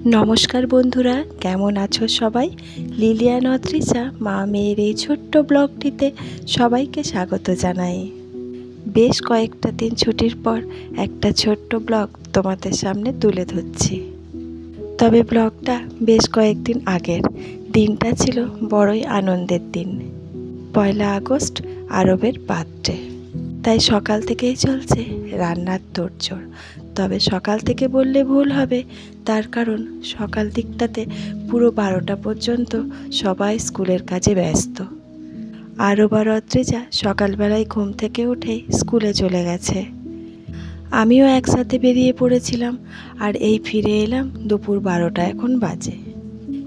নমস্কার বন্ধুরা, কেমন আছো সবাই? লিলিয়ান অদ্রিজা মা মেয়ের এই ছোট্ট ব্লগটিতে সবাইকে স্বাগত জানাই। বেশ কয়েকটা দিন ছুটির পর একটা ছোট্ট ব্লগ তোমাদের সামনে তুলে ধরছি। তবে ব্লগটা বেশ কয়েকদিন আগের। দিনটা ছিল বড়ই আনন্দের দিন। 1 আগস্ট আরবের বার্থডে। তাই সকাল থেকেই চলছে রান্নার তোড়জোড়। তবে সকাল থেকে বললে ভুল হবে, তার কারণ সকাল দিকটাতে পুরো 12টা পর্যন্ত সবাই স্কুলের কাজে ব্যস্ত। আরব আর অদ্রিজা সকালবেলায় ঘুম থেকে উঠেই স্কুলে চলে গেছে। আমিও একসাথে বেরিয়ে পড়েছিলাম, আর এই ফিরে এলাম দুপুর 12টা এখন বাজে।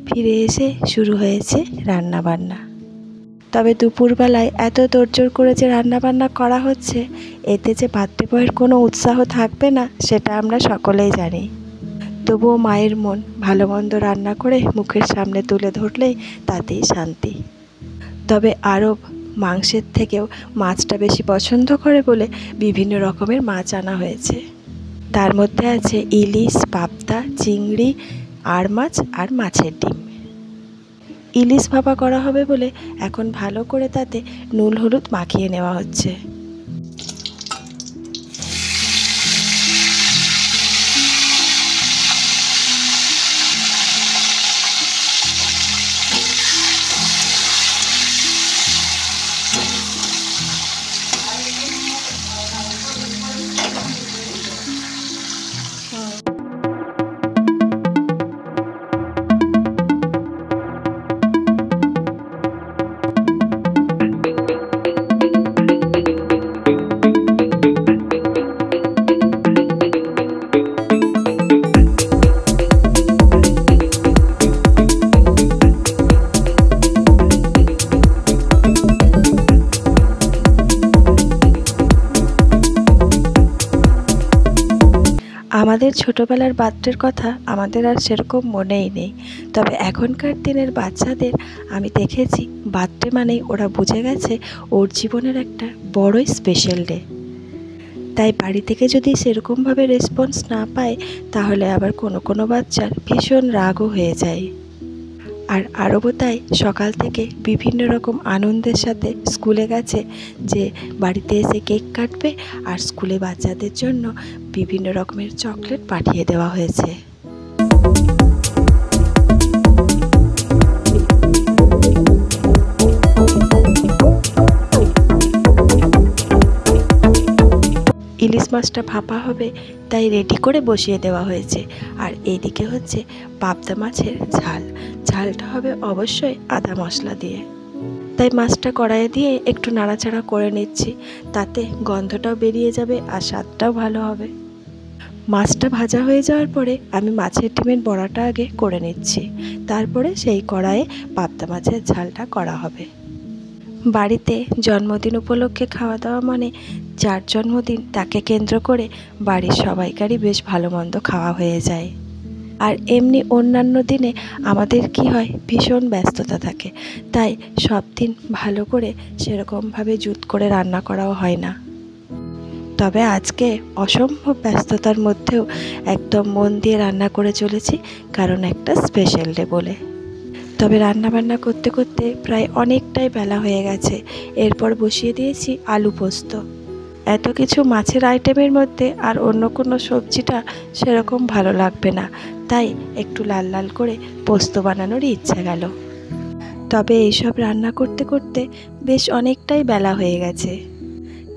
ফিরে এসে শুরু হয়েছে রান্নাবান্না। তবে দুপুরবেলায় এত তোড়জোড় করে যে রান্নাবান্না করা হচ্ছে, এতে যে বার্থডে বয়ের কোনো উৎসাহ থাকবে না সেটা আমরা সকলেই জানি। তবুও মায়ের মন ভালো মন্দ রান্না করে মুখের সামনে তুলে ধরলেই তাতেই শান্তি। তবে আরব মাংসের থেকেও মাছটা বেশি পছন্দ করে বলে বিভিন্ন রকমের মাছ আনা হয়েছে। তার মধ্যে আছে ইলিশ, পাবদা, চিংড়ি, আর মাছ আর মাছের ডিম। ইলিশ ভাপা করা হবে বলে এখন ভালো করে তাতে নুন হলুদ মাখিয়ে নেওয়া হচ্ছে। আমাদের ছোটোবেলার বার্থডের কথা আমাদের আর সেরকম মনেই নেই। তবে এখনকার দিনের বাচ্চাদের আমি দেখেছি, বার্থডে মানেই ওরা বুঝে গেছে ওর জীবনের একটা বড়ই স্পেশাল ডে। তাই বাড়ি থেকে যদি সেরকমভাবে রেসপন্স না পায়, তাহলে আবার কোনো বাচ্চার ভীষণ রাগও হয়ে যায়। আর আরবও তাই সকাল থেকে বিভিন্ন রকম আনন্দের সাথে স্কুলে গেছে, যে বাড়িতে এসে কেক কাটবে আর স্কুলে বাচ্চাদের জন্য বিভিন্ন রকমের চকলেট পাঠিয়ে দেওয়া হয়েছে। ইলিশ মাছটা ভাপা হবে তাই রেডি করে বসিয়ে দেওয়া হয়েছে। আর এইদিকে হচ্ছে পাবদা মাছের ঝাল। ঝালটা হবে অবশ্যই আদা মশলা দিয়ে। তাই মাছটা কড়াইয়ে দিয়ে একটু নাড়াচাড়া করে নিচ্ছি, তাতে গন্ধটাও বেরিয়ে যাবে আর স্বাদটাও ভালো হবে। মাছটা ভাজা হয়ে যাওয়ার পরে আমি মাছের ডিমের বড়াটা আগে করে নিচ্ছি, তারপরে সেই কড়াইয়ে পাবদা মাছের ঝালটা করা হবে। বাড়িতে জন্মদিন উপলক্ষে খাওয়া দাওয়া মানে যার জন্মদিন তাকে কেন্দ্র করে বাড়ির সবাইকারই বেশ ভালো মন্দ খাওয়া হয়ে যায়। আর এমনি অন্যান্য দিনে আমাদের কি হয়, ভীষণ ব্যস্ততা থাকে, তাই সব দিন ভালো করে সেরকমভাবে জুত করে রান্না করাও হয় না। তবে আজকে অসম্ভব ব্যস্ততার মধ্যেও একদম মন দিয়ে রান্না করে চলেছি, কারণ একটা স্পেশাল ডে বলে। তবে রান্নাবান্না করতে করতে প্রায় অনেকটাই বেলা হয়ে গেছে। এরপর বসিয়ে দিয়েছি আলু পোস্ত। এত কিছু মাছের আইটেমের মধ্যে আর অন্য কোনো সবজিটা সেরকম ভালো লাগবে না, তাই একটু লাল লাল করে পোস্ত বানানোরই ইচ্ছা গেল। তবে এইসব রান্না করতে করতে বেশ অনেকটাই বেলা হয়ে গেছে।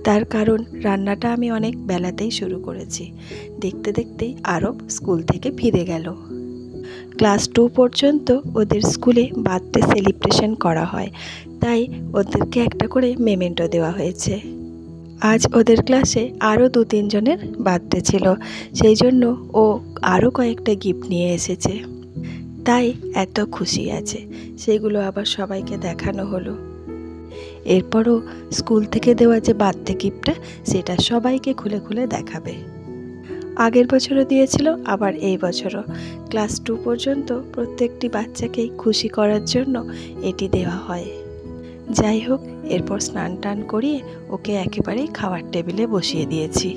তার কারণ রান্নাটা আমি অনেক বেলাতেই শুরু করেছি। দেখতে দেখতেই আরব স্কুল থেকে ফিরে গেল। ক্লাস 2 পর্যন্ত ওদের স্কুলে বার্থডে সেলিব্রেশন করা হয়, তাই ওদেরকে একটা করে মেমেন্টো দেওয়া হয়েছে। আজ ওদের ক্লাসে আরও 2-3 জনের বার্থডে ছিল, সেই জন্য ও আরও কয়েকটা গিফট নিয়ে এসেছে। তাই এত খুশি আছে, সেগুলো আবার সবাইকে দেখানো হলো। এরপরও স্কুল থেকে দেওয়া যে বার্থডে গিফটটা, সেটা সবাইকে খুলে খুলে দেখাবে। আগের বছরও দিয়েছিল, আবার এই বছরও। ক্লাস 2 পর্যন্ত প্রত্যেকটি বাচ্চাকেই খুশি করার জন্য এটি দেওয়া হয়। যাই হোক, এরপর স্নান টান করিয়ে ওকে একেবারেই খাওয়ার টেবিলে বসিয়ে দিয়েছি।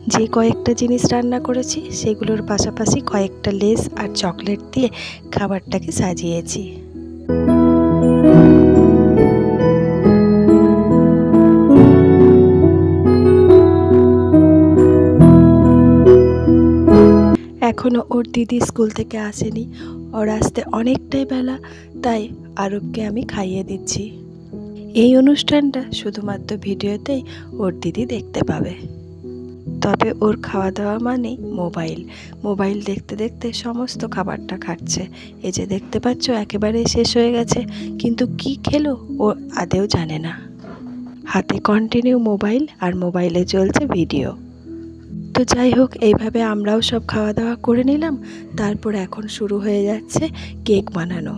যে কয়েকটা জিনিস রান্না করেছি সেগুলোর পাশাপাশি কয়েকটা লেস আর চকলেট দিয়ে খাবারটাকে সাজিয়েছি। এখনও ওর দিদি স্কুল থেকে আসেনি, ওর আসতে অনেকটাই বেলা, তাই আরবকে আমি খাইয়ে দিচ্ছি। এই অনুষ্ঠানটা শুধুমাত্র ভিডিওতেই ওর দিদি দেখতে পাবে। তবে ওর খাওয়া দাওয়া মানেই মোবাইল দেখতে দেখতে সমস্ত খাবারটা খাচ্ছে। এই যে দেখতে পাচ্ছ একেবারে শেষ হয়ে গেছে, কিন্তু কি খেলো ও আদেও জানে না। হাতে কন্টিনিউ মোবাইল, আর মোবাইলে চলছে ভিডিও। তো যাই হোক, এইভাবে আমরাও সব খাওয়া দাওয়া করে নিলাম। তারপর এখন শুরু হয়ে যাচ্ছে কেক বানানো।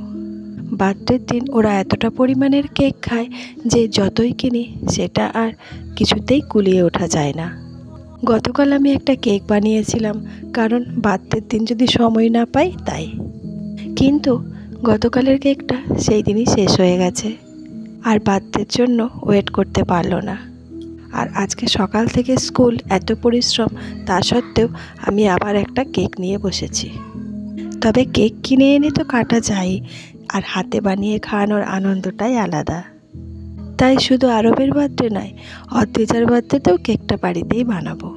বার্থডের দিন ওরা এতটা পরিমাণের কেক খায় যে যতই কিনি সেটা আর কিছুতেই কুলিয়ে ওঠা যায় না। গতকাল আমি একটা কেক বানিয়েছিলাম, কারণ বার্থডের দিন যদি সময় না পাই তাই। কিন্তু গতকালের কেকটা সেই দিনই শেষ হয়ে গেছে, আর বার্থডের জন্য ওয়েট করতে পারলো না। আর আজকে সকাল থেকে স্কুল, এত পরিশ্রম, তা সত্ত্বেও আমি আবার একটা কেক নিয়ে বসেছি। তবে কেক কিনে এনে তো কাটা যায়, আর হাতে বানিয়ে খাওয়ানোর আনন্দটাই আলাদা। তাই শুধু আরবের বার্থডে নয়, অদ্রিজার বার্থডেতেও কেকটা বাড়িতেই বানাবো।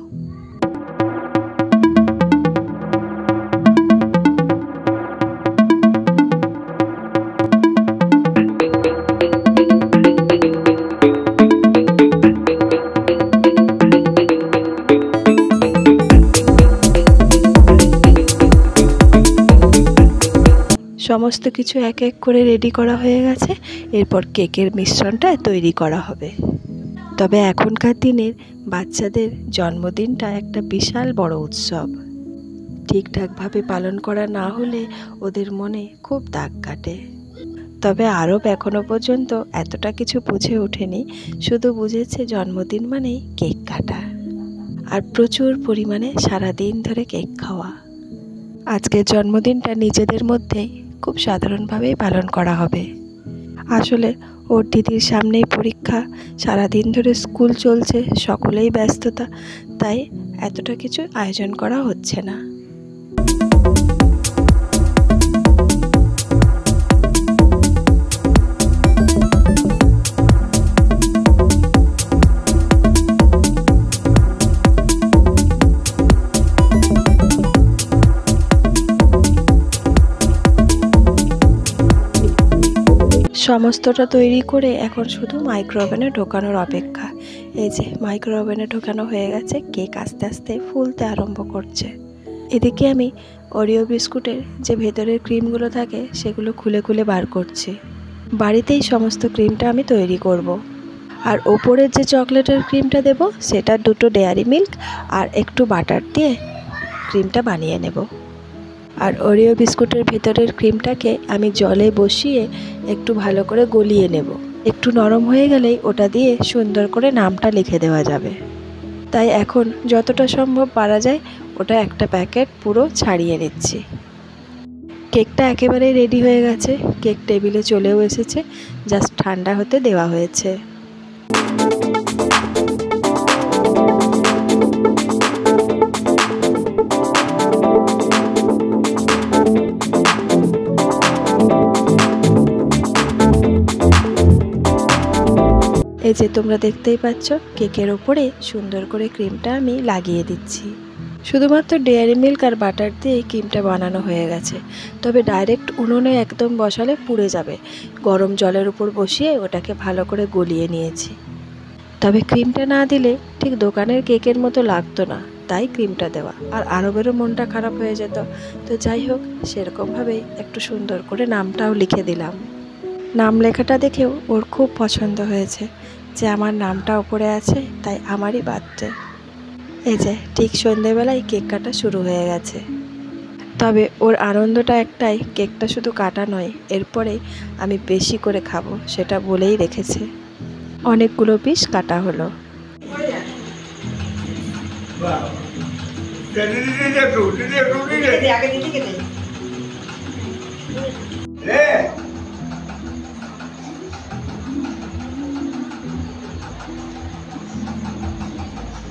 সমস্ত কিছু এক এক করে রেডি করা হয়ে গেছে। এরপর কেকের মিশ্রণটা তৈরি করা হবে। তবে এখনকার দিনের বাচ্চাদের জন্মদিনটা একটা বিশাল বড় উৎসব। ঠিকঠাকভাবে পালন করা না হলে ওদের মনে খুব দাগ কাটে। তবে আরব এখনও পর্যন্ত এতটা কিছু বুঝে ওঠেনি, শুধু বুঝেছে জন্মদিন মানেই কেক কাটা আর প্রচুর পরিমাণে সারাদিন ধরে কেক খাওয়া। আজকের জন্মদিনটা নিজেদের মধ্যেই খুব সাধারণভাবেই পালন করা হবে। আসলে ওর দিদির সামনেই পরীক্ষা, সারাদিন ধরে স্কুল চলছে, সকলেই ব্যস্ততা, তাই এতটা কিছু আয়োজন করা হচ্ছে না। সমস্তটা তৈরি করে এখন শুধু মাইক্রো ওভেনে ঢোকানোর অপেক্ষা। এই যে মাইক্রো ওভেনে ঢোকানো হয়ে গেছে, কেক আস্তে আস্তে ফুলতে আরম্ভ করছে। এদিকে আমি ওরিও বিস্কুটের যে ভেতরের ক্রিমগুলো থাকে সেগুলো খুলে খুলে বার করছি। বাড়িতেই সমস্ত ক্রিমটা আমি তৈরি করব। আর ওপরের যে চকলেটের ক্রিমটা দেব সেটা 2টো ডেয়ারি মিল্ক আর একটু বাটার দিয়ে ক্রিমটা বানিয়ে নেব। আর ওরিও বিস্কুটের ভেতরের ক্রিমটাকে আমি জলে বসিয়ে একটু ভালো করে গলিয়ে নেব। একটু নরম হয়ে গেলেই ওটা দিয়ে সুন্দর করে নামটা লিখে দেওয়া যাবে। তাই এখন যতটা সম্ভব পারা যায় ওটা একটা প্যাকেট পুরো ছাড়িয়ে নিচ্ছি। কেকটা একেবারেই রেডি হয়ে গেছে, কেক টেবিলে চলেও এসেছে, জাস্ট ঠান্ডা হতে দেওয়া হয়েছে। এই যে তোমরা দেখতেই পাচ্ছ কেকের ওপরে সুন্দর করে ক্রিমটা আমি লাগিয়ে দিচ্ছি। শুধুমাত্র ডেয়ারি মিল্ক আর বাটার দিয়ে ক্রিমটা বানানো হয়ে গেছে। তবে ডাইরেক্ট উনুনে একদম বসালে পুড়ে যাবে। গরম জলের উপর বসিয়ে ওটাকে ভালো করে গলিয়ে নিয়েছি। তবে ক্রিমটা না দিলে ঠিক দোকানের কেকের মতো লাগতো না, তাই ক্রিমটা দেওয়া। আর আরবেরও মনটা খারাপ হয়ে যেত। তো যাই হোক, সেরকমভাবেই একটু সুন্দর করে নামটাও লিখে দিলাম। নাম লেখাটা দেখেও ওর খুব পছন্দ হয়েছে যে আমার নামটা ওপরে আছে, তাই আমারই বার্থডে। এই যে ঠিক সন্ধেবেলায় কেক কাটা শুরু হয়ে গেছে। তবে ওর আনন্দটা একটাই, কেকটা শুধু কাটা নয়, এরপরে আমি বেশি করে খাবো সেটা বলেই রেখেছে। অনেকগুলো পিস কাটা হলো।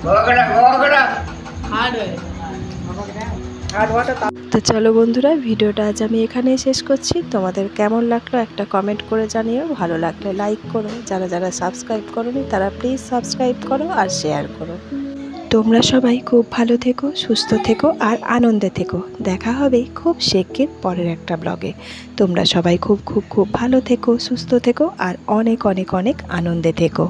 Bawa kena. তো চলো বন্ধুরা, ভিডিওটা আজ আমি এখানেই শেষ করছি। তোমাদের কেমন লাগলো একটা কমেন্ট করে জানিও, ভালো লাগলে লাইক করো, যারা যারা সাবস্ক্রাইব করোনি তারা প্লিজ সাবস্ক্রাইব করো আর শেয়ার করো। তোমরা সবাই খুব ভালো থেকো, সুস্থ থেকো আর আনন্দে থেকো। দেখা হবে খুব শিগগির পরের একটা ব্লগে। তোমরা সবাই খুব খুব খুব ভালো থেকো, সুস্থ থেকো আর অনেক অনেক অনেক আনন্দে থেকো।